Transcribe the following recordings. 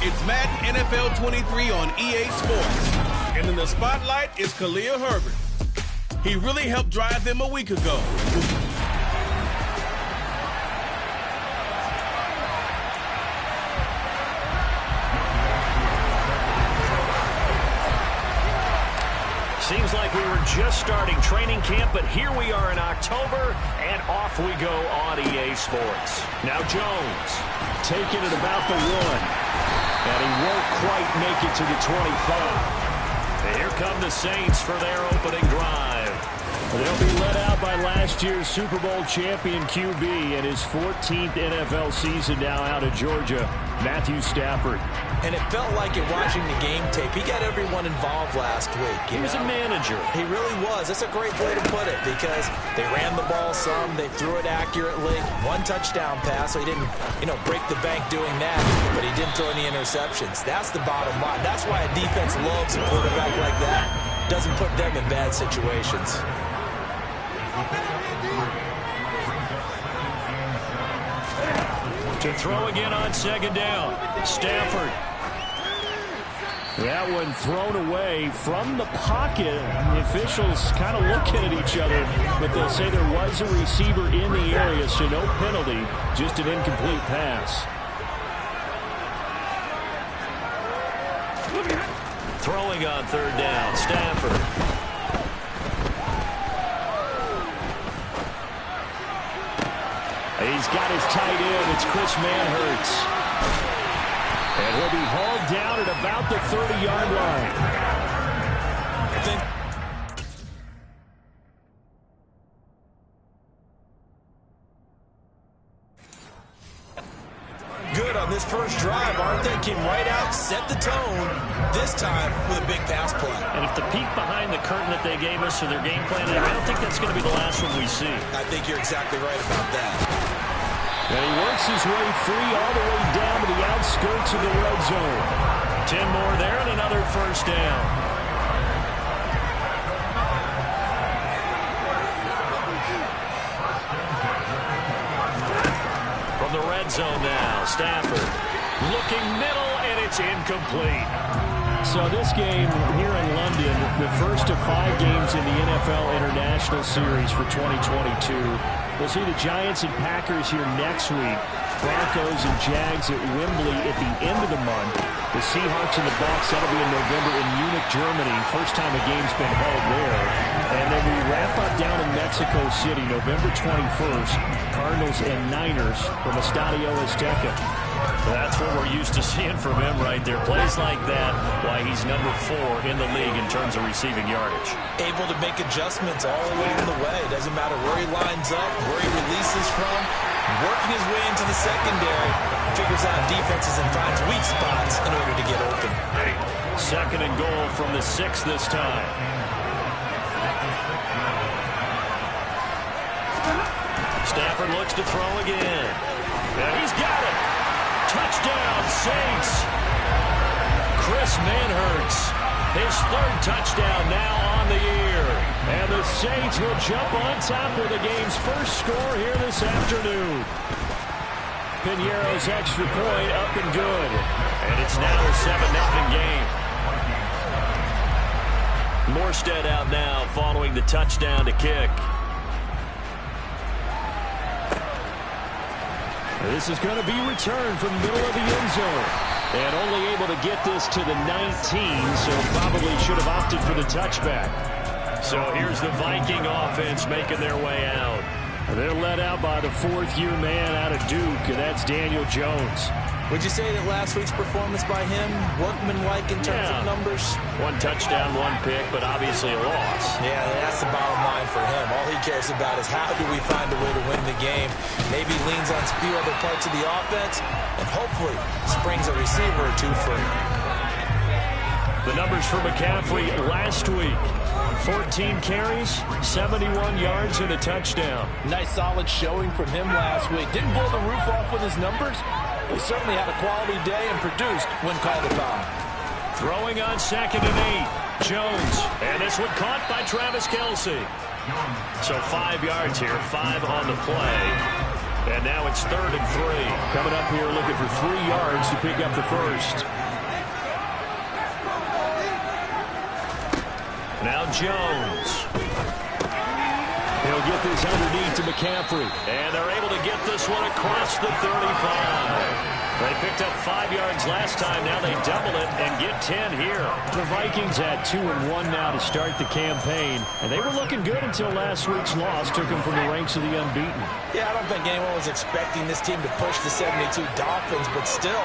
It's Madden NFL 23 on EA Sports. And in the spotlight is Khalil Herbert. He really helped drive them a week ago. Seems like we were just starting training camp, but here we are in October, and off we go on EA Sports. Now Jones taking it about the 1, and he won't quite make it to the 25. And here come the Saints for their opening drive. They'll be led out by last year's Super Bowl champion QB in his 14th NFL season now out of Georgia, Matthew Stafford. And it felt like it watching the game tape. He got everyone involved last week. He was a manager. He really was. That's a great way to put it because they ran the ball some. They threw it accurately. 1 touchdown pass, so he didn't, break the bank doing that. But he didn't throw any interceptions. That's the bottom line. That's why a defense loves a quarterback like that. Doesn't put them in bad situations. To throw again on second down. Stafford. That one thrown away from the pocket. The officials kind of looking at each other, but they'll say there was a receiver in the area, so no penalty, just an incomplete pass. Throwing on third down, Stafford. He's got his tight end. It's Chris Manhertz. And he'll be hauled down at about the 30-yard line. Good on this first drive, aren't they? Came right out, set the tone, this time with a big pass play. And if the peek behind the curtain that they gave us of their game plan, I don't think that's going to be the last one we see. I think you're exactly right about that. And he works his way free all the way down to the outskirts of the red zone. 10 more there and another first down. From the red zone now, Stafford looking middle, and it's incomplete. So this game here in London, the first of 5 games in the NFL International Series for 2022. We'll see the Giants and Packers here next week. Broncos and Jags at Wembley at the end of the month. The Seahawks and the Bucs, that'll be in November in Munich, Germany. First time a game's been held there. And then we wrap up down in Mexico City, November 21st. Cardinals and Niners from Estadio Azteca. That's what we're used to seeing from him right there. Plays like that, why he's number 4 in the league in terms of receiving yardage. Able to make adjustments all along the way. Doesn't matter where he lines up, where he releases from. Working his way into the secondary. Figures out defenses and finds weak spots in order to get open. Second and goal from the 6 this time. Stafford looks to throw again. And he's got it. Touchdown, Saints. Chris Manhertz, his 3rd touchdown now on the year. And the Saints will jump on top with the game's first score here this afternoon. Piñeiro's extra point up and good. And it's now a 7-0 game. Morstead out now following the touchdown to kick. This is going to be returned from the middle of the end zone. And only able to get this to the 19, so probably should have opted for the touchback. So here's the Viking offense making their way out. They're led out by the 4th-year man out of Duke, and that's Daniel Jones. Would you say that last week's performance by him, workmanlike in terms of numbers? 1 touchdown, 1 pick, but obviously a loss. Yeah, that's the bottom line for him. All he cares about is how do we find a way to win the game. Maybe leans on a few other parts of the offense, and hopefully springs a receiver or 2 free. The numbers for McCaffrey last week. 14 carries, 71 yards, and a touchdown. Nice solid showing from him last week. Didn't blow the roof off with his numbers. He certainly had a quality day and produced when called upon. Throwing on 2nd and 8. Jones. And this one caught by Travis Kelce. So 5 yards here, 5 on the play. And now it's 3rd and 3. Coming up here looking for 3 yards to pick up the first. Now Jones. He'll get this underneath to McCaffrey. And they're able to get this one across the 35. They picked up 5 yards last time. Now they double it and get 10 here. The Vikings had 2-1 now to start the campaign. And they were looking good until last week's loss took them from the ranks of the unbeaten. Yeah, I don't think anyone was expecting this team to push the 72 Dolphins, but still,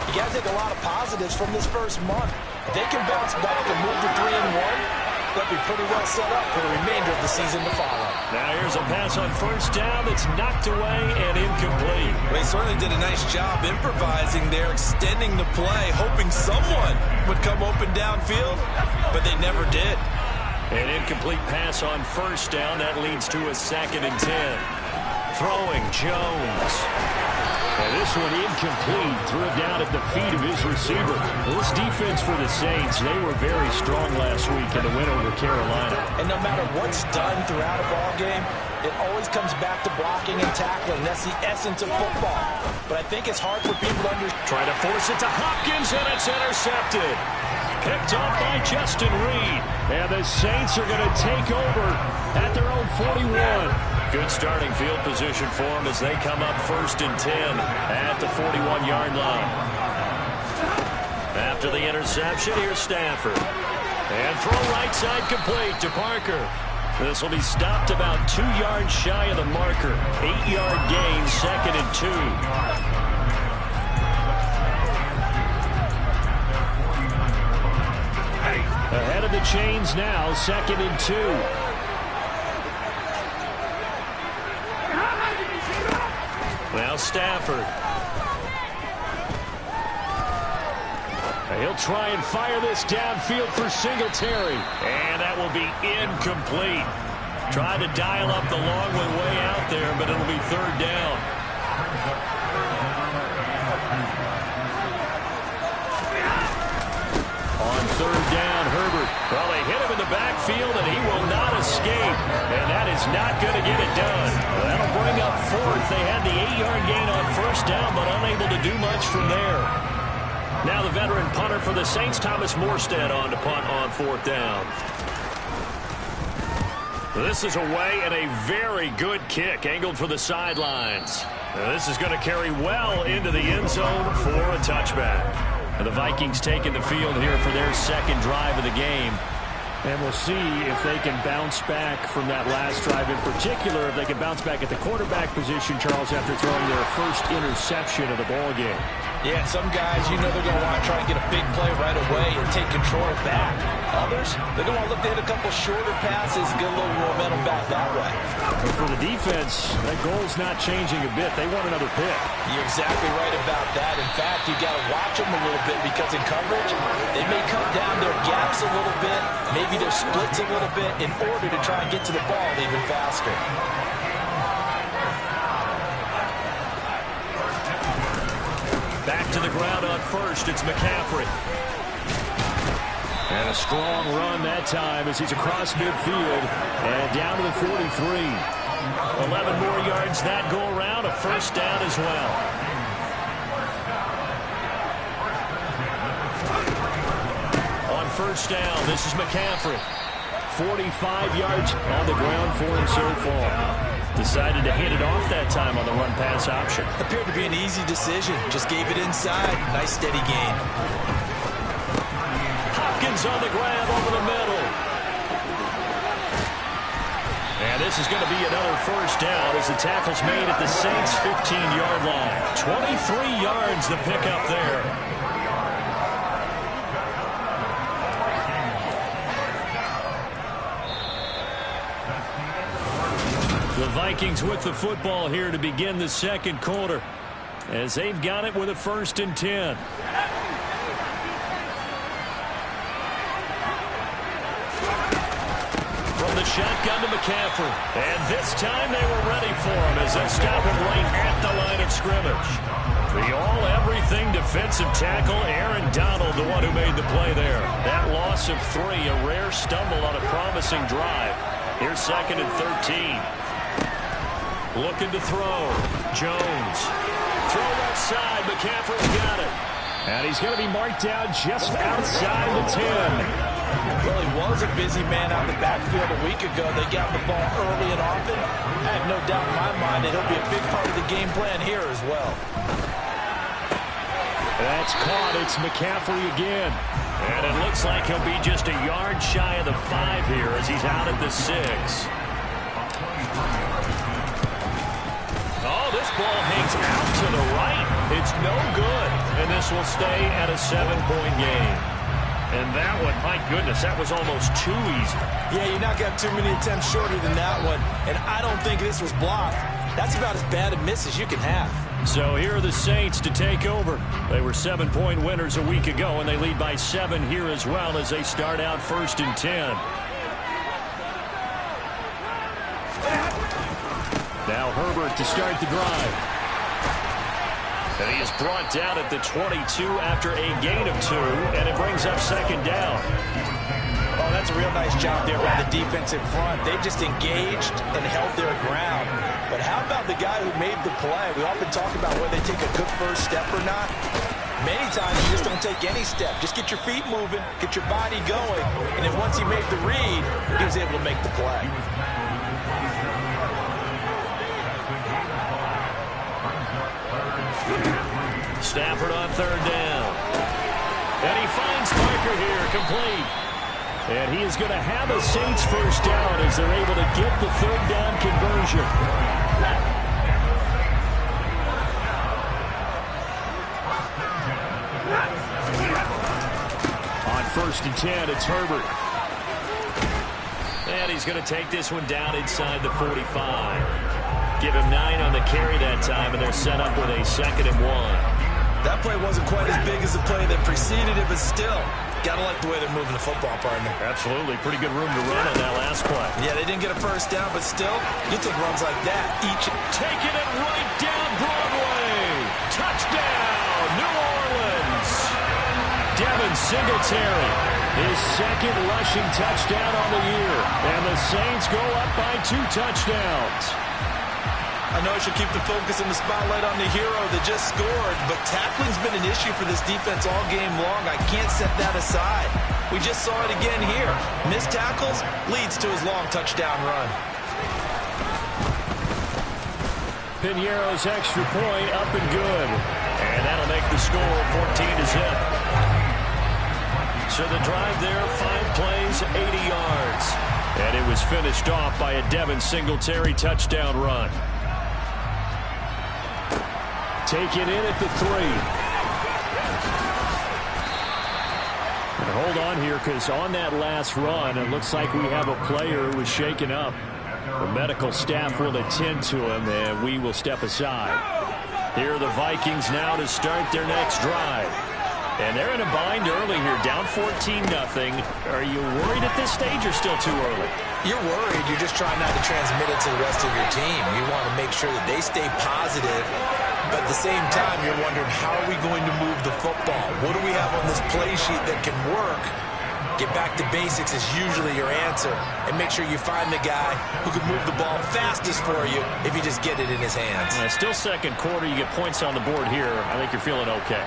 you got to take a lot of positives from this first month. If they can bounce back and move to 3-1, they'll be pretty well set up for the remainder of the season to follow. Now here's a pass on first down that's knocked away and incomplete. They certainly did a nice job improvising there, extending the play, hoping someone would come open downfield, but they never did. An incomplete pass on first down. That leads to a 2nd and 10. Throwing Jones. And this one incomplete. Threw it down at the feet of his receiver. This defense for the Saints, they were very strong last week in the win over Carolina. And no matter what's done throughout a ball game, it always comes back to blocking and tackling. That's the essence of football. But I think it's hard for people to understand. Trying to force it to Hopkins, and it's intercepted. Picked off by Justin Reed. And the Saints are going to take over at their own 41. Good starting field position for them as they come up 1st and 10 at the 41-yard line. After the interception, here's Stafford. And throw right side complete to Parker. This will be stopped about 2 yards shy of the marker. 8-yard gain, 2nd and 2. Ahead of the chains now, 2nd and 2. Now Stafford. He'll try and fire this downfield for Singletary. And that will be incomplete. Tried to dial up the long one way out there, but it'll be 3rd down. On 3rd down, Herbert. Well, they hit him in the backfield, and he will not escape. And that is not going to get it done. That'll bring up 4th. They had the 8-yard gain on first down, but unable to do much from there. Now the veteran punter for the Saints, Thomas Morstead, on to punt on 4th down. This is away and a very good kick angled for the sidelines. Now this is going to carry well into the end zone for a touchback. And the Vikings taking the field here for their 2nd drive of the game. And we'll see if they can bounce back from that last drive. In particular, if they can bounce back at the quarterback position, Charles, after throwing their first interception of the ball game. Yeah, some guys, you know they're going to want to try and get a big play right away and take control back. Others, they're going to want to look to hit a couple shorter passes, get a little momentum back that way. But for the defense, that goal's not changing a bit. They want another pick. You're exactly right about that. In fact, you got to watch them a little bit because in coverage, they may cut down their gaps a little bit, maybe their splits a little bit in order to try and get to the ball even faster. Back to the ground on first. It's McCaffrey. And a strong run that time as he's across midfield and down to the 43. 11 more yards that go around. A first down as well. On first down, this is McCaffrey. 45 yards on the ground for him so far. Decided to hit it off that time on the run-pass option. Appeared to be an easy decision. Just gave it inside. Nice steady gain. Hopkins on the grab over the middle. And this is going to be another first down as the tackle's made at the Saints' 15-yard line. 23 yards the pickup there. The Vikings with the football here to begin the 2nd quarter as they've got it with a 1st and 10. From the shotgun to McCaffrey. And this time they were ready for him as they stop him right at the line of scrimmage. The all-everything defensive tackle, Aaron Donald, the one who made the play there. That loss of 3, a rare stumble on a promising drive. Here's 2nd and 13. Looking to throw. Jones. Throw left side. McCaffrey's got it. And he's going to be marked down just outside the 10. Well, he was a busy man out in the backfield a week ago. They got the ball early and often. I have no doubt in my mind that he'll be a big part of the game plan here as well. That's caught. It's McCaffrey again. And it looks like he'll be just a yard shy of the 5 here as he's out at the 6. Oh, this ball hangs out to the right. It's no good. And this will stay at a 7-point game. And that one, my goodness, that was almost too easy. Yeah, you're not going to have too many attempts shorter than that one. And I don't think this was blocked. That's about as bad a miss as you can have. So here are the Saints to take over. They were 7-point winners a week ago, and they lead by 7 here as well as they start out 1st and 10. Now Herbert to start the drive. And he is brought down at the 22 after a gain of 2, and it brings up 2nd down. Oh, that's a real nice job there by the defense in front. They just engaged and held their ground. But how about the guy who made the play? We often talk about whether they take a good first step or not. Many times you just don't take any step. Just get your feet moving, get your body going. And then once he made the read, he was able to make the play. Stafford on 3rd down. And he finds Parker here, complete. And he is going to have a Saints first down as they're able to get the 3rd down conversion. On 1st and 10, it's Herbert. And he's going to take this one down inside the 45. Give him 9 on the carry that time, and they're set up with a 2nd and 1. That play wasn't quite as big as the play that preceded it, but still, gotta like the way they're moving the football, partner. Absolutely. Pretty good room to run on that last play. Yeah, they didn't get a first down, but still, you take runs like that each. Taking it right down Broadway. Touchdown, New Orleans. Devin Singletary, his 2nd rushing touchdown on the year. And the Saints go up by 2 touchdowns. I know I should keep the focus and the spotlight on the hero that just scored, but tackling's been an issue for this defense all game long. I can't set that aside. We just saw it again here. Missed tackles leads to his long touchdown run. Piñeiro's extra point up and good. And that'll make the score 14-0. So the drive there, 5 plays, 80 yards. And it was finished off by a Devin Singletary touchdown run. Take it in at the 3. And hold on here, because on that last run, it looks like we have a player who was shaken up. The medical staff will attend to him, and we will step aside. Here are the Vikings now to start their next drive. And they're in a bind early here, down 14-0. Are you worried at this stage or still too early? You're worried. You're just trying not to transmit it to the rest of your team. You want to make sure that they stay positive. But at the same time, you're wondering, how are we going to move the football? What do we have on this play sheet that can work? Get back to basics is usually your answer. And make sure you find the guy who can move the ball fastest for you if you just get it in his hands. Still 2nd quarter. You get points on the board here. I think you're feeling okay.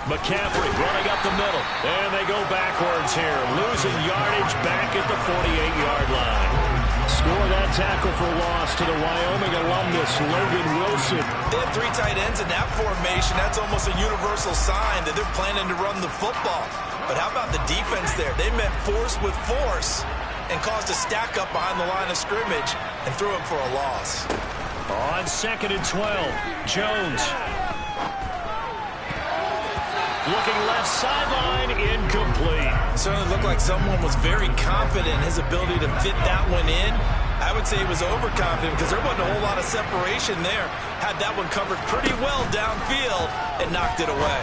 McCaffrey running up the middle. And they go backwards here. Losing yardage back at the 48-yard line. Score that tackle for loss to the Wyoming alumnus, Logan Wilson. They have 3 tight ends in that formation. That's almost a universal sign that they're planning to run the football. But how about the defense there? They met force with force and caused a stack up behind the line of scrimmage and threw him for a loss. On 2nd and 12, Jones. Looking left sideline, incomplete. Certainly looked like someone was very confident in his ability to fit that one in. I would say he was overconfident because there wasn't a whole lot of separation there. Had that one covered pretty well downfield and knocked it away.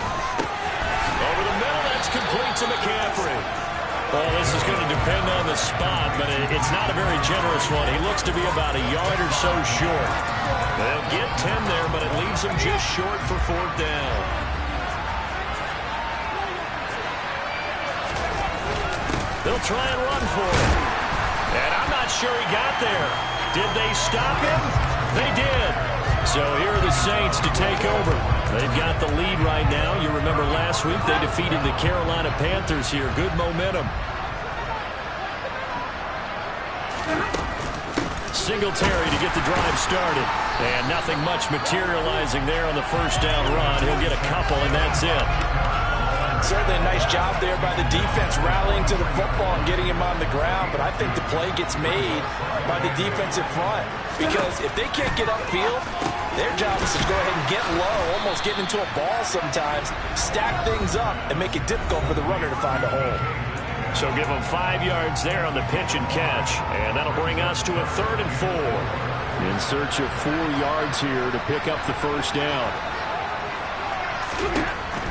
Over the middle, that's complete to McCaffrey. Well, this is going to depend on the spot, but it's not a very generous one. He looks to be about a yard or so short. They'll get 10 there, but it leaves him just short for 4th down. They'll try and run for it. And I'm not sure he got there. Did they stop him? They did. So here are the Saints to take over. They've got the lead right now. You remember last week they defeated the Carolina Panthers here. Good momentum. Singletary to get the drive started. And nothing much materializing there on the first down run. He'll get a couple, and that's it. Certainly a nice job there by the defense rallying to the football and getting him on the ground. But I think the play gets made by the defensive front. Because if they can't get upfield, their job is to go ahead and get low, almost get into a ball sometimes, stack things up, and make it difficult for the runner to find a hole. So give them 5 yards there on the pitch and catch. And that'll bring us to a 3rd and 4. In search of 4 yards here to pick up the first down.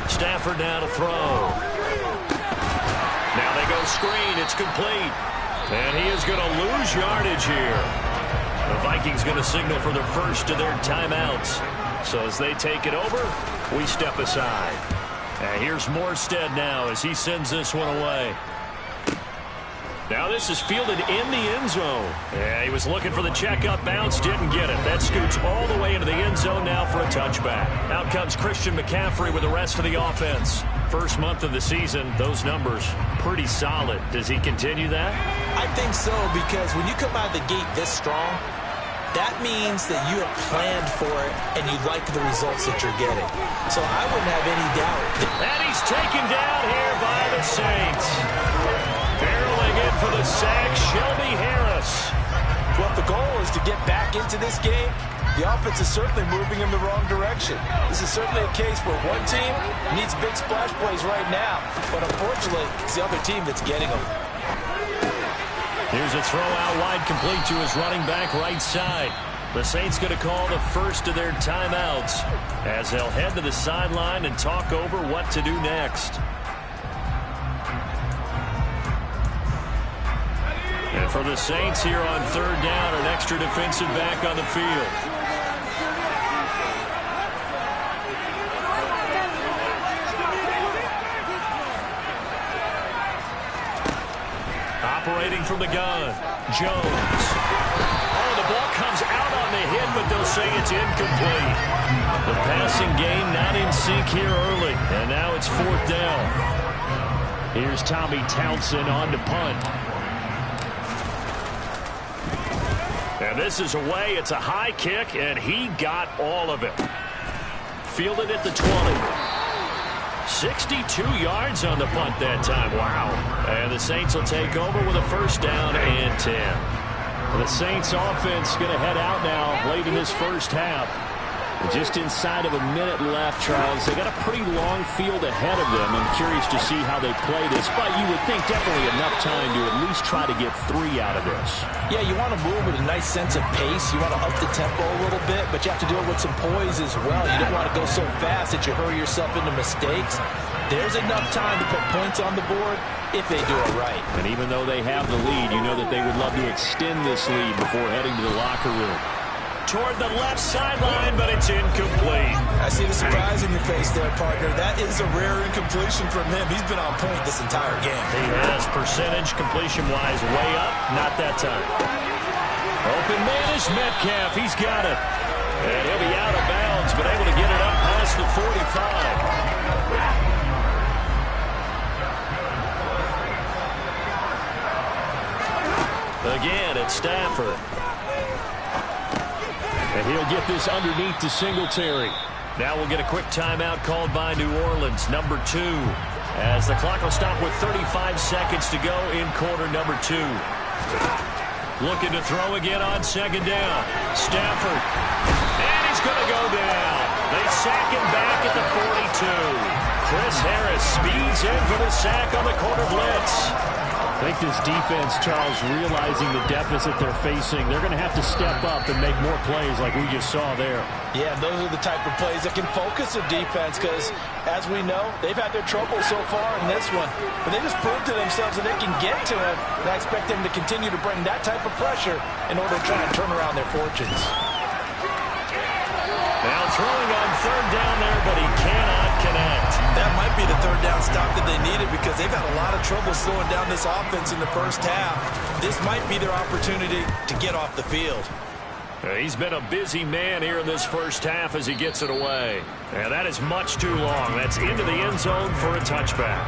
Stafford now to throw. Now they go screen. It's complete. And he is going to lose yardage here. The Vikings going to signal for their first of their timeouts. So as they take it over, we step aside. And here's Morstead now as he sends this one away. Now this is fielded in the end zone. Yeah, he was looking for the checkup bounce, didn't get it. That scoots all the way into the end zone now for a touchback. Out comes Christian McCaffrey with the rest of the offense. First month of the season, those numbers pretty solid. Does he continue that? I think so, because when you come out of the gate this strong, that means that you have planned for it and you like the results that you're getting. So I wouldn't have any doubt. And he's taken down here by the Saints. Barreling in for the sack, Shelby Harris. Well, if the goal is to get back into this game, the offense is certainly moving in the wrong direction. This is certainly a case where one team needs big splash plays right now, but unfortunately, it's the other team that's getting them. Here's a throw out wide, complete to his running back right side. The Saints going to call the first of their timeouts as they'll head to the sideline and talk over what to do next. And for the Saints here on 3rd down, an extra defensive back on the field. Operating from the gun, Jones. Oh, the ball comes out on the hit, but they'll say it's incomplete. The passing game not in sync here early, and now it's 4th down. Here's Tommy Townsend on to punt. And this is away. It's a high kick, and he got all of it. Fielded at the 20. 62 yards on the punt that time. Wow. And the Saints will take over with a first down and 10. The Saints offense going to head out now late in this first half. Just inside of a minute left, Charles. They got a pretty long field ahead of them. I'm curious to see how they play this, but you would think definitely enough time to at least try to get 3 out of this. Yeah, you want to move with a nice sense of pace. You want to up the tempo a little bit, but you have to do it with some poise as well. You don't want to go so fast that you hurry yourself into mistakes. There's enough time to put points on the board if they do it right. And even though they have the lead, you know that they would love to extend this lead before heading to the locker room. Toward the left sideline, but it's incomplete. I see the surprise in your face there, partner. That is a rare incompletion from him. He's been on point this entire game. He has percentage completion-wise way up. Not that time. Open man is Metcalf. He's got it. And he'll be out of bounds, but able to get it up past the 45. Again, it's Stafford. And he'll get this underneath to Singletary. Now we'll get a quick timeout called by New Orleans, number 2. As the clock will stop with 35 seconds to go in quarter number 2. Looking to throw again on 2nd down. Stafford. And he's going to go down. They sack him back at the 42. Chris Harris speeds in for the sack on the corner blitz. I think this defense, Charles, realizing the deficit they're facing, they're going to have to step up and make more plays like we just saw there. Yeah, those are the type of plays that can focus a defense because, as we know, they've had their trouble so far in this one. But they just proved to themselves that they can get to it, and I expect them to continue to bring that type of pressure in order to try and turn around their fortunes. Now throwing on 3rd down there, but he cannot connect. That might be the 3rd down that stop that they needed because they've had a lot of trouble slowing down this offense in the first half. This might be their opportunity to get off the field. He's been a busy man here in this first half as he gets it away. And that is much too long. That's into the end zone for a touchback.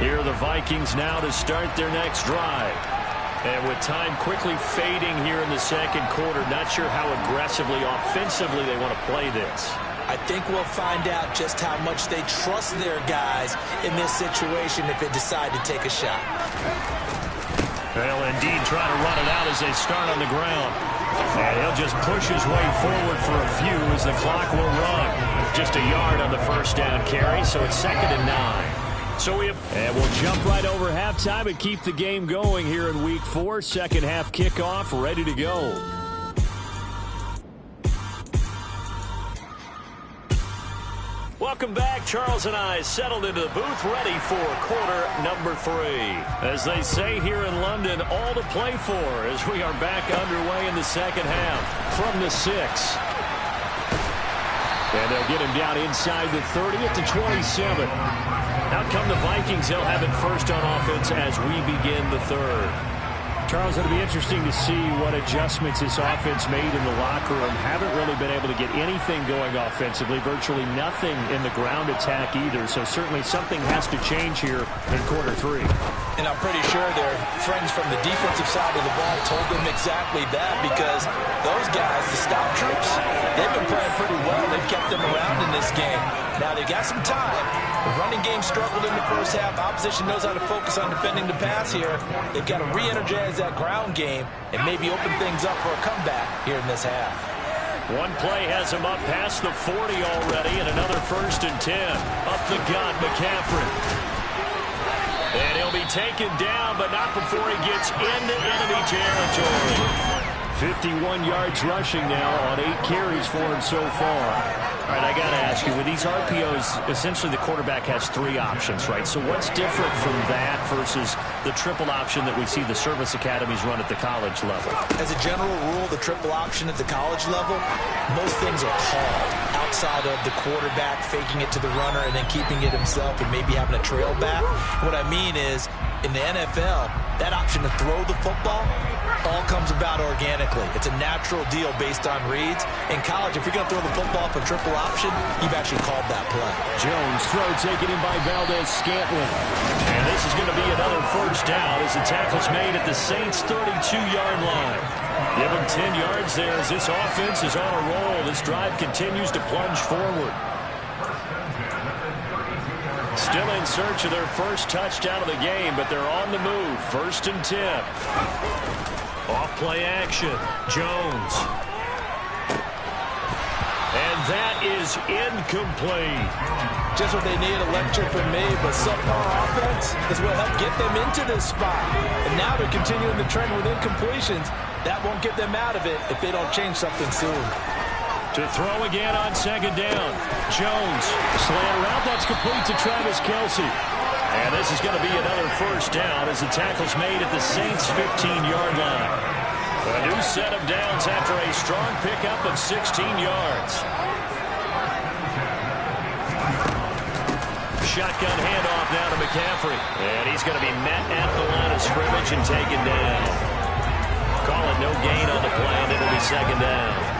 Here are the Vikings now to start their next drive. And with time quickly fading here in the second quarter, not sure how aggressively, offensively they want to play this. I think we'll find out just how much they trust their guys in this situation if they decide to take a shot. They'll indeed try to run it out as they start on the ground. And he'll just push his way forward for a few as the clock will run. Just a yard on the first down carry, so it's 2nd and 9. And we'll jump right over halftime and keep the game going here in Week 4. Second half kickoff, ready to go. Welcome back. Charles and I settled into the booth, ready for quarter number 3. As they say here in London, all to play for as we are back underway in the second half from the 6. And they'll get him down inside the 30 at the 27. Out come the Vikings. They'll have it first on offense as we begin the third. Charles, it'll be interesting to see what adjustments this offense made in the locker room. Haven't really been able to get anything going offensively, virtually nothing in the ground attack either. So certainly something has to change here in quarter 3. And I'm pretty sure their friends from the defensive side of the ball told them exactly that, because those guys, the stop troops, they've been playing pretty well. They've kept them around in this game. Now they got some time. The running game struggled in the first half. Opposition knows how to focus on defending the pass here. They've got to re-energize that ground game and maybe open things up for a comeback here in this half. One play has him up past the 40 already, and another 1st and 10. Up the gut, McCaffrey. And he'll be taken down, but not before he gets into enemy territory. 51 yards rushing now on 8 carries for him so far. All right, I got to ask you, with these RPOs, essentially the quarterback has 3 options, right? So what's different from that versus the triple option that we see the service academies run at the college level? As a general rule, the triple option at the college level, most things are called outside of the quarterback faking it to the runner and then keeping it himself and maybe having a trail back. What I mean is, in the NFL, that option to throw the football all comes about organically. It's a natural deal based on reads. In college, if you're going to throw the football for triple option, you've actually called that play. Jones throw taken in by Valdez-Scantling. And this is going to be another first down as the tackle's made at the Saints' 32-yard line. Give them 10 yards there as this offense is on a roll. This drive continues to plunge forward. Still in search of their first touchdown of the game, but they're on the move. 1st and 10. Off play action. Jones. And that is incomplete. Just what they need, a lecture from me, but subpar offense is what helped get them into this spot. And now they're continuing the trend with incompletions. That won't get them out of it if they don't change something soon. To throw again on 2nd down. Jones, slant route, that's complete to Travis Kelce. And this is going to be another first down as the tackle's made at the Saints' 15-yard line. A new set of downs after a strong pickup of 16 yards. Shotgun handoff now to McCaffrey. And he's going to be met at the line of scrimmage and taken down. Call it no gain on the play, and it'll be 2nd down.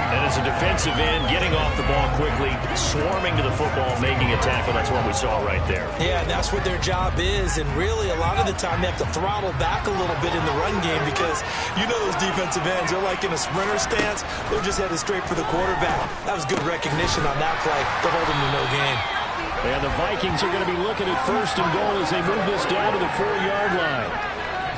And as a defensive end, getting off the ball quickly, swarming to the football, making a tackle. That's what we saw right there. Yeah, and that's what their job is. And really, a lot of the time, they have to throttle back a little bit in the run game because you know those defensive ends, they're like in a sprinter stance. They're just headed straight for the quarterback. That was good recognition on that play. They'll hold them to no gain. And the Vikings are going to be looking at 1st and goal as they move this down to the 4-yard line.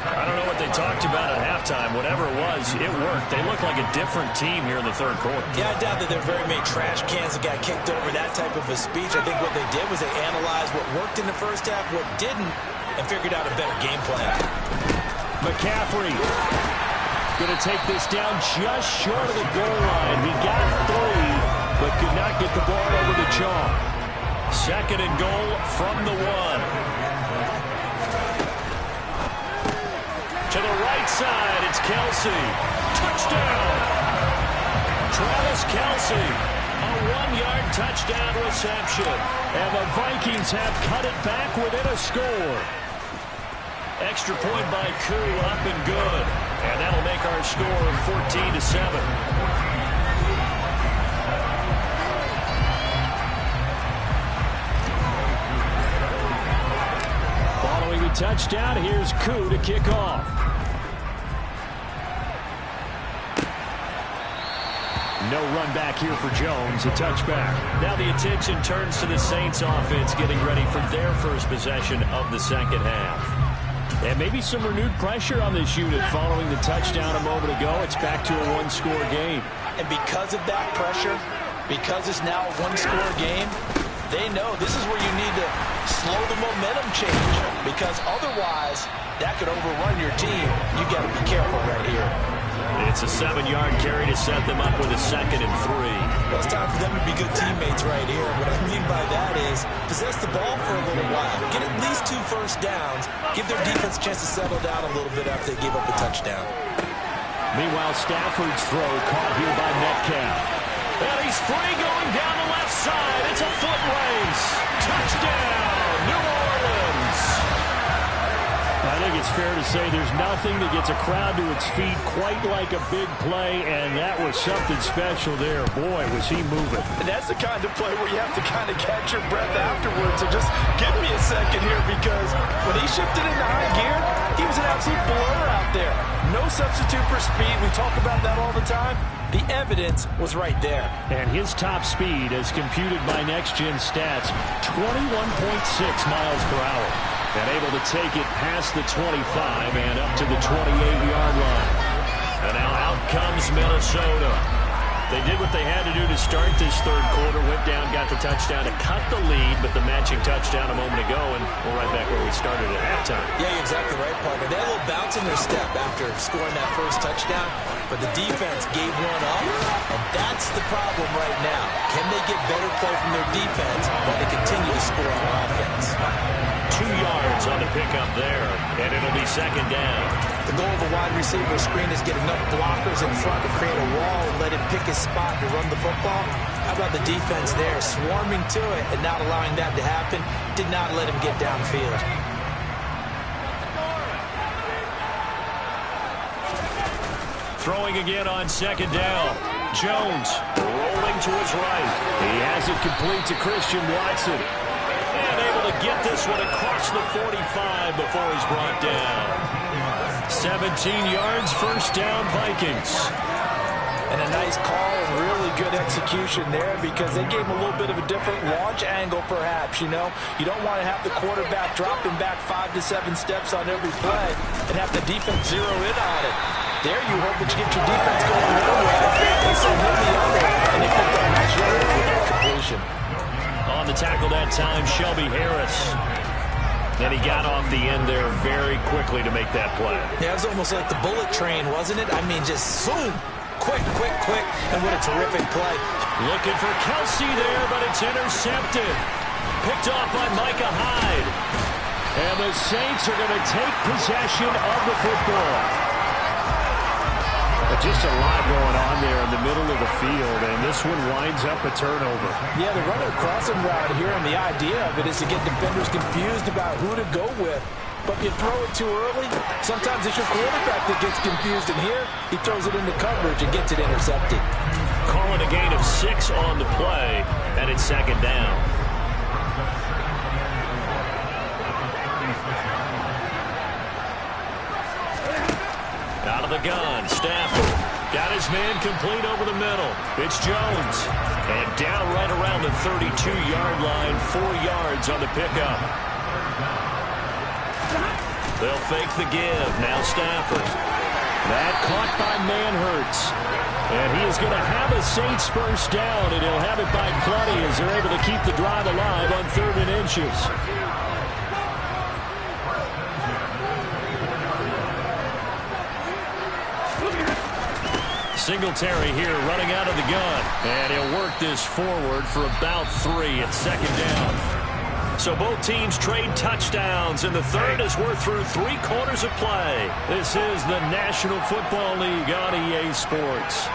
I don't know what they talked about at halftime. Whatever it was, it worked. They look like a different team here in the 3rd quarter. Yeah, I doubt that there are very many trash cans that got kicked over, that type of a speech. I think what they did was they analyzed what worked in the first half, what didn't, and figured out a better game plan. McCaffrey going to take this down just short of the goal line. He got 3, but could not get the ball over the chalk. 2nd and goal from the 1. To the right side, it's Kelce. Touchdown! Travis Kelce, a 1-yard touchdown reception. And the Vikings have cut it back within a score. Extra point by Koo, up and good. And that'll make our score 14-7. Following the touchdown, here's Koo to kick off. No run back here for Jones, a touchback. Now the attention turns to the Saints offense getting ready for their first possession of the second half. And maybe some renewed pressure on this unit following the touchdown a moment ago. It's back to a one-score game. And because of that pressure, because it's now a one-score game, they know this is where you need to slow the momentum change, because otherwise that could overrun your team. You got to be careful right here. It's a 7-yard carry to set them up with a 2nd and 3. Well, it's time for them to be good teammates right here. What I mean by that is possess the ball for a little while. Get at least 2 first downs. Give their defense a chance to settle down a little bit after they give up a touchdown. Meanwhile, Stafford's throw caught here by Metcalf. And he's free going down the left side. It's a foot race. Touchdown, New Orleans. I think it's fair to say there's nothing that gets a crowd to its feet quite like a big play, and that was something special there. Boy, was he moving. And that's the kind of play where you have to kind of catch your breath afterwards. So just give me a second here, because when he shifted into high gear, he was an absolute blur out there. No substitute for speed. We talk about that all the time. The evidence was right there. And his top speed, as computed by Next Gen Stats, 21.6 miles per hour. And able to take it past the 25 and up to the 28-yard line. And now out comes Minnesota. They did what they had to do to start this third quarter. Went down, got the touchdown to cut the lead, but the matching touchdown a moment ago, and we're right back where we started at halftime. Yeah, you're exactly right, partner. They had a little bounce in their step after scoring that first touchdown, but the defense gave one up, and that's the problem right now. Can they get better play from their defense while they continue to score on offense? 2 yards on the pickup there, and it'll be 2nd down. The goal of a wide receiver screen is get enough blockers in front to create a wall and let him pick his spot to run the football. How about the defense there, swarming to it and not allowing that to happen? Did not let him get downfield. Throwing again on 2nd down. Jones rolling to his right. He has it complete to Christian Watson. And able to get this one across the 45 before he's brought down. 17 yards, 1st down, Vikings. And a nice call and really good execution there, because they gave him a little bit of a different launch angle perhaps, you know. You don't want to have the quarterback dropping back 5 to 7 steps on every play and have the defense zero in on it. There you hope that you get your defense going one way, they send him the other, and they picked up a nice yard with that completion. On the tackle that time, Shelby Harris. And he got off the end there very quickly to make that play. Yeah, it was almost like the bullet train, wasn't it? I mean, just zoom. Quick, quick, quick. And what a terrific play. Looking for Kelce there, but it's intercepted. Picked off by Micah Hyde. And the Saints are going to take possession of the football. But just a lot going on there in the middle of the field, and this one winds up a turnover. Yeah, they're running a crossing route here, and the idea of it is to get defenders confused about who to go with. But if you throw it too early, sometimes it's your quarterback that gets confused, and here he throws it into coverage and gets it intercepted. Calling a gain of 6 on the play, and it's 2nd down. Out of the gun, Stafford got his man complete over the middle. It's Jones. And down right around the 32-yard line, 4 yards on the pickup. They'll fake the give. Now Stafford. That caught by Manhertz. And he is going to have a Saints first down, and he'll have it by plenty as they're able to keep the drive alive on 3rd and inches. Singletary here running out of the gun. And he'll work this forward for about 3 at 2nd down. So both teams trade touchdowns, and the third as we're through 3 quarters of play. This is the National Football League on EA Sports.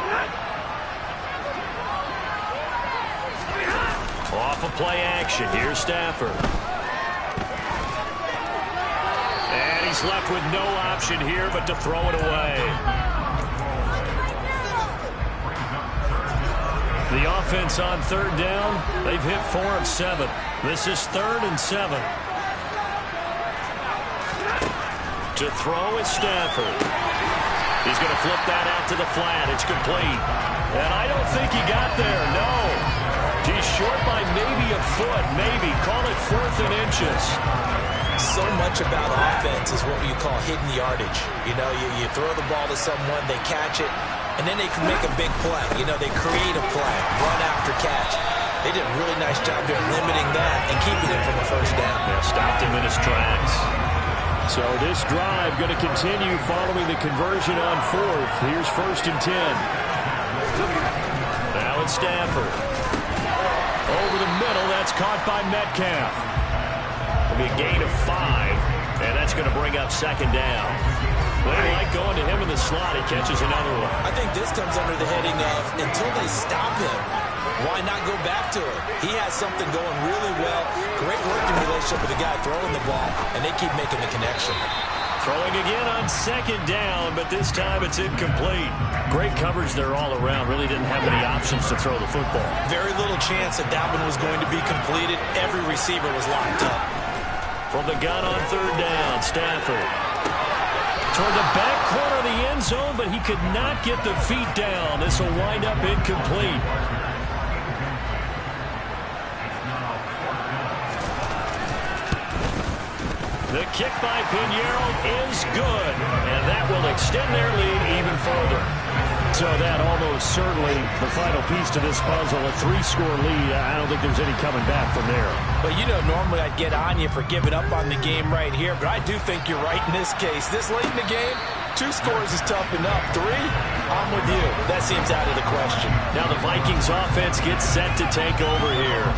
Off of play action. Here's Stafford. And he's left with no option here but to throw it away. The offense on third down, they've hit 4 of 7. This is 3rd and 7. To throw is Stafford. He's going to flip that out to the flat. It's complete. And I don't think he got there, no. He's short by maybe a foot, maybe. Call it 4th and inches. So much about offense is what you call hidden yardage. You know, you throw the ball to someone, they catch it, and then they can make a big play. You know, they create a play, run after catch. They did a really nice job there limiting that and keeping it from a first down. Yeah, stopped him in his tracks. So this drive going to continue following the conversion on 4th. Here's 1st and 10. Now it's Stafford. Over the middle, that's caught by Metcalf. It'll be a gain of 5, and that's going to bring up 2nd down. They like going to him in the slot. He catches another one. I think this comes under the heading of until they stop him, why not go back to it? He has something going really well. Great working relationship with the guy throwing the ball, and they keep making the connection. Throwing again on 2nd down, but this time it's incomplete. Great coverage there all around. Really didn't have any options to throw the football. Very little chance that one was going to be completed. Every receiver was locked up. From the gun on 3rd down, Stafford. Toward the back corner of the end zone, but he could not get the feet down. This will wind up incomplete. The kick by Pinheiro is good, and that will extend their lead even further. So that almost certainly the final piece to this puzzle, a 3-score lead. I don't think there's any coming back from there. But you know, normally I'd get on you for giving up on the game right here, but I do think you're right in this case. This late in the game, 2 scores is tough enough. 3, I'm with you. That seems out of the question. Now the Vikings offense gets set to take over here.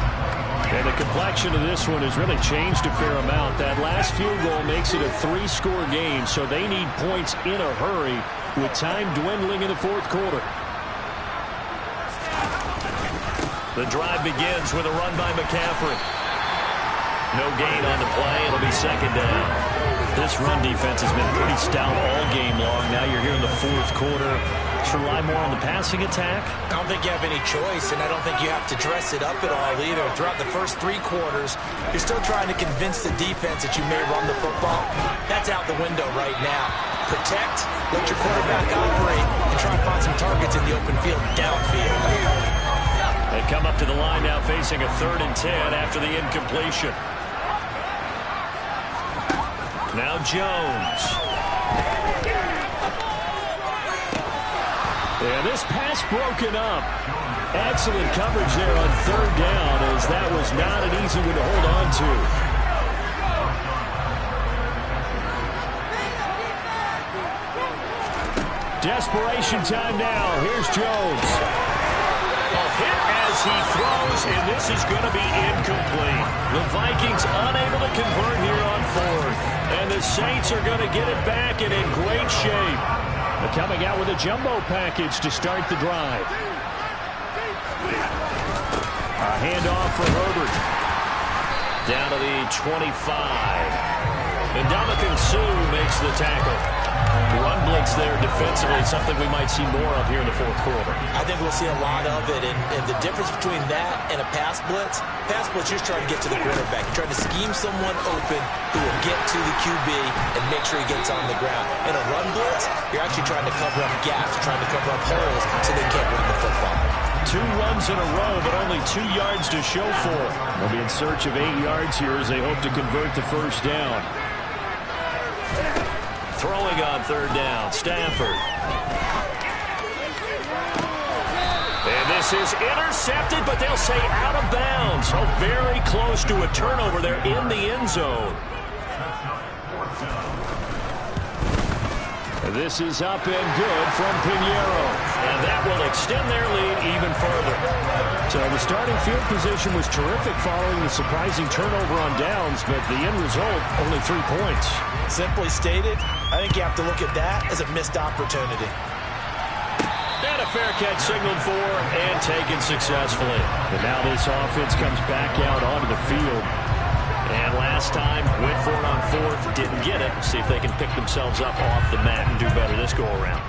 And the complexion of this one has really changed a fair amount. That last field goal makes it a 3-score game, so they need points in a hurry with time dwindling in the 4th quarter. The drive begins with a run by McCaffrey. No gain on the play. It'll be 2nd down. This run defense has been pretty stout all game long. Now you're here in the 4th quarter. Should rely more on the passing attack? I don't think you have any choice, and I don't think you have to dress it up at all either. Throughout the first 3 quarters, you're still trying to convince the defense that you may run the football. That's out the window right now. Protect, let your quarterback operate, and try to find some targets in the open field downfield. They come up to the line now facing a 3rd and 10 after the incompletion. Now Jones. And this pass broken up. Excellent coverage there on 3rd down, as that was not an easy one to hold on to. Desperation time now. Here's Jones. A hit as he throws, and this is going to be incomplete. The Vikings unable to convert here on 4th. And the Saints are going to get it back and in great shape. They're coming out with a jumbo package to start the drive. A handoff for Herbert. Down to the 25. And Ndamukong Suh makes the tackle. Run blitz there defensively, something we might see more of here in the 4th quarter. I think we'll see a lot of it, and the difference between that and a pass blitz, you're just trying to get to the quarterback. You're trying to scheme someone open who will get to the QB and make sure he gets on the ground. In a run blitz, you're actually trying to cover up gaps, trying to cover up holes so they can't run the football. 2 runs in a row, but only 2 yards to show for. They'll be in search of 8 yards here as they hope to convert the 1st down. Throwing on 3rd down, Stafford. And this is intercepted, but they'll say out of bounds. So very close to a turnover there in the end zone. This is up and good from Pinheiro. And that will extend their lead even further. So the starting field position was terrific following the surprising turnover on downs, but the end result, only 3 points. Simply stated, I think you have to look at that as a missed opportunity. And a a fair catch signaled for and taken successfully. And now this offense comes back out onto the field. And last time, went for it on fourth, didn't get it. See if they can pick themselves up off the mat and do better this go-around.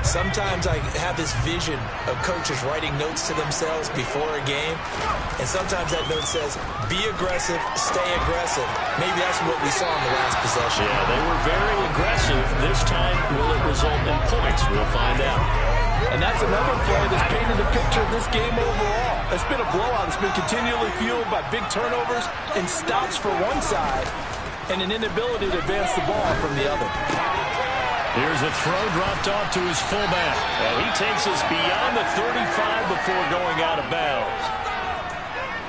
Sometimes I have this vision of coaches writing notes to themselves before a game, and sometimes that note says, be aggressive, stay aggressive. Maybe that's what we saw in the last possession. Yeah, they were very aggressive. This time, will it result in points? We'll find out. And that's another play that's painted a picture of this game overall. It's been a blowout. It's been continually fueled by big turnovers and stops for one side and an inability to advance the ball from the other. Here's a throw dropped off to his fullback. And he takes us beyond the 35 before going out of bounds.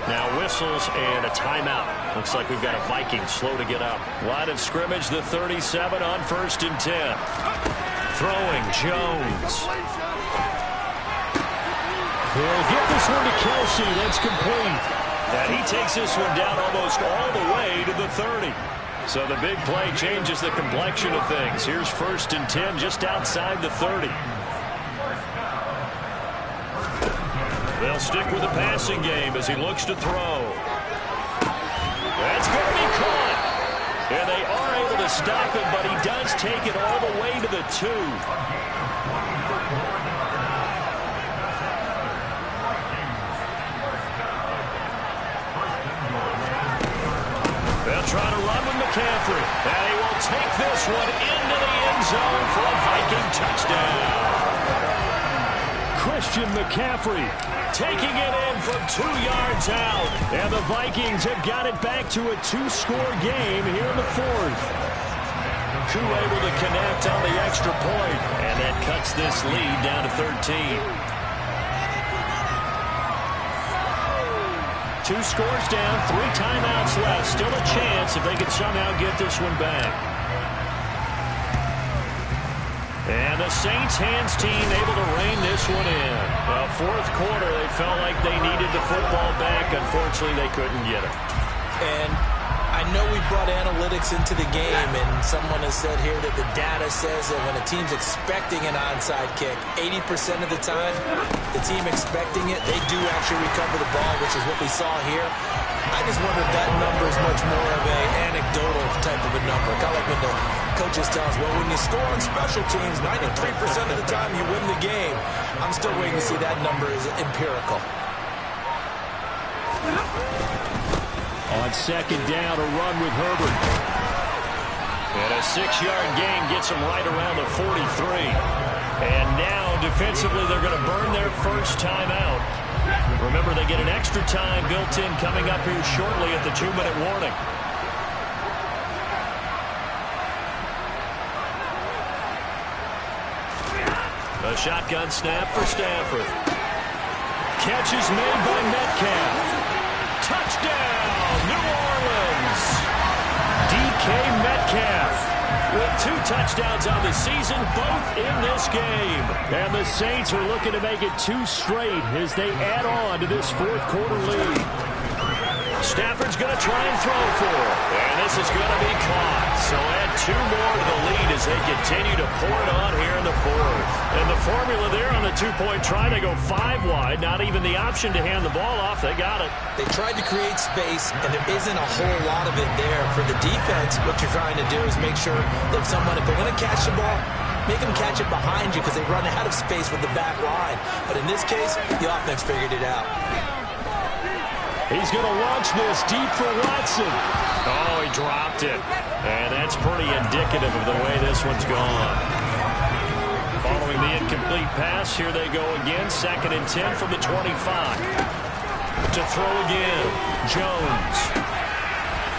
Now whistles and a timeout. Looks like we've got a Viking slow to get up. Line of scrimmage, the 37 on 1st and 10. Throwing, Jones. He'll get this one to Kelsey. That's complete. And he takes this one down almost all the way to the 30. So the big play changes the complexion of things. Here's 1st and 10 just outside the 30. They'll stick with the passing game as he looks to throw. That's going to be caught. And they are able to stop him, but he does take it all the way to the 2. They'll try to run with McCaffrey. And he will take this one into the end zone for a Viking touchdown. Christian McCaffrey taking it in from 2 yards out. And the Vikings have got it back to a 2-score game here in the 4th. Koo able to connect on the extra point. And that cuts this lead down to 13. 2 scores down, 3 timeouts left. Still a chance if they could somehow get this one back. And the Saints hands team able to rein this one in. Well, 4th quarter, they felt like they needed the football back. Unfortunately, they couldn't get it. And I know we brought analytics into the game, and someone has said here that the data says that when a team's expecting an onside kick, 80% of the time, the team expecting it, they do actually recover the ball, which is what we saw here. I just wonder if that number is much more of an anecdotal type of a number. Kind of like when the coaches tell us, well, when you score on special teams, 93% of the time you win the game. I'm still waiting to see that number is empirical. On 2nd down, a run with Herbert. And a 6-yard gain gets them right around the 43. And now, defensively, they're going to burn their first time out. Remember, they get an extra time built in coming up here shortly at the 2-minute warning. A shotgun snap for Stafford. Catch is made by Metcalf. Touchdown, New Orleans. DK Metcalf with 2 touchdowns on the season, both in this game. And the Saints are looking to make it 2 straight as they add on to this 4th quarter lead. Stafford's going to try and throw for it. And this is going to be caught. So add 2 more to the lead as they continue to pour it on here in the 4th. And the formula there on the 2-point try, they go 5 wide. Not even the option to hand the ball off. They got it. They tried to create space, and there isn't a whole lot of it there. For the defense, what you're trying to do is make sure that someone, if they're going to catch the ball, make them catch it behind you because they run out of space with the back line. But in this case, the offense figured it out. He's going to launch this deep for Watson. Oh, he dropped it. And that's pretty indicative of the way this one's gone. Following the incomplete pass, here they go again. 2nd and 10 from the 25. To throw again, Jones.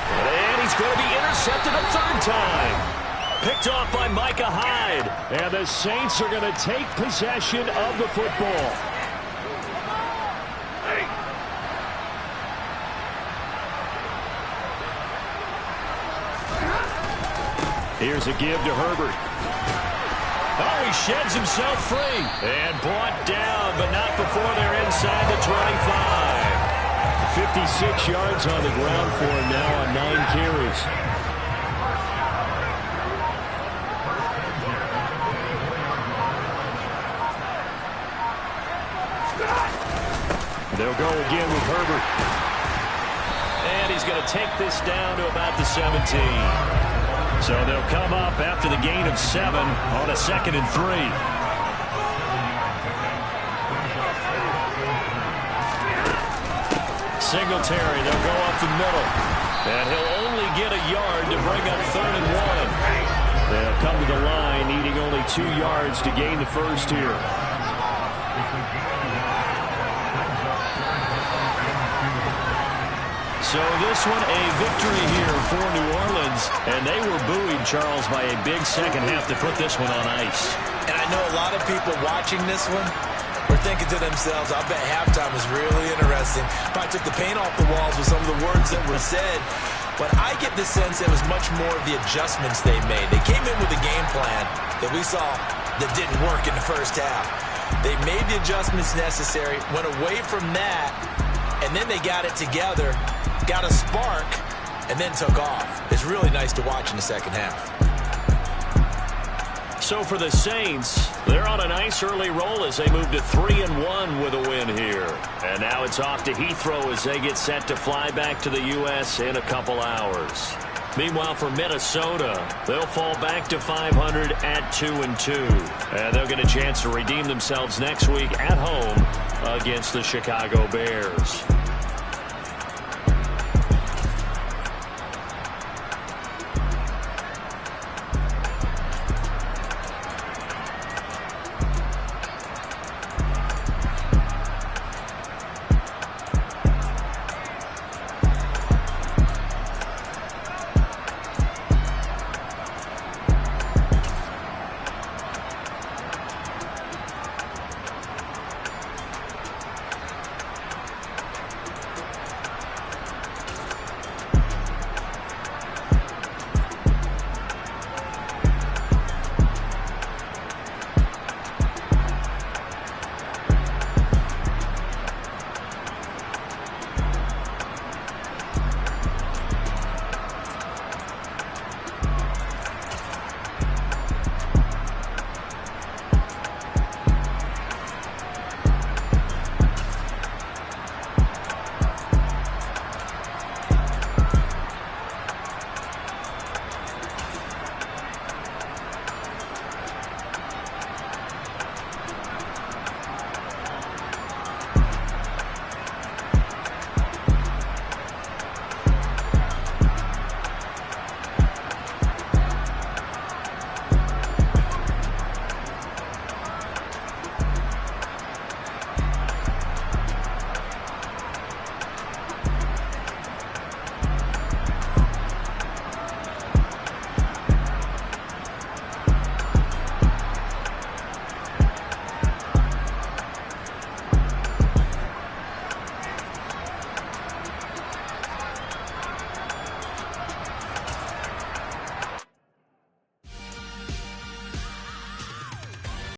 And he's going to be intercepted a 3rd time. Picked off by Micah Hyde. And the Saints are going to take possession of the football. Here's a give to Herbert. Oh, he sheds himself free. And brought down, but not before they're inside the 25. 56 yards on the ground for him now on 9 carries. They'll go again with Herbert. And he's going to take this down to about the 17. So they'll come up after the gain of 7 on a 2nd and 3. Singletary, they'll go up the middle. And he'll only get a yard to bring up 3rd and 1. They'll come to the line, needing only 2 yards to gain the first here. So this one a victory here for New Orleans. And they were buoyed, Charles, by a big second half to put this one on ice. And I know a lot of people watching this one were thinking to themselves, I bet halftime was really interesting. Probably took the paint off the walls with some of the words that were said. But I get the sense it was much more of the adjustments they made. They came in with a game plan that we saw that didn't work in the first half. They made the adjustments necessary, went away from that, and then they got it together, got a spark, and then took off. It's really nice to watch in the second half. So for the Saints, they're on a nice early roll as they move to 3-1 with a win here. And now it's off to Heathrow as they get set to fly back to the U.S. in a couple hours. Meanwhile, for Minnesota, they'll fall back to 500 at 2-2. And they'll get a chance to redeem themselves next week at home against the Chicago Bears.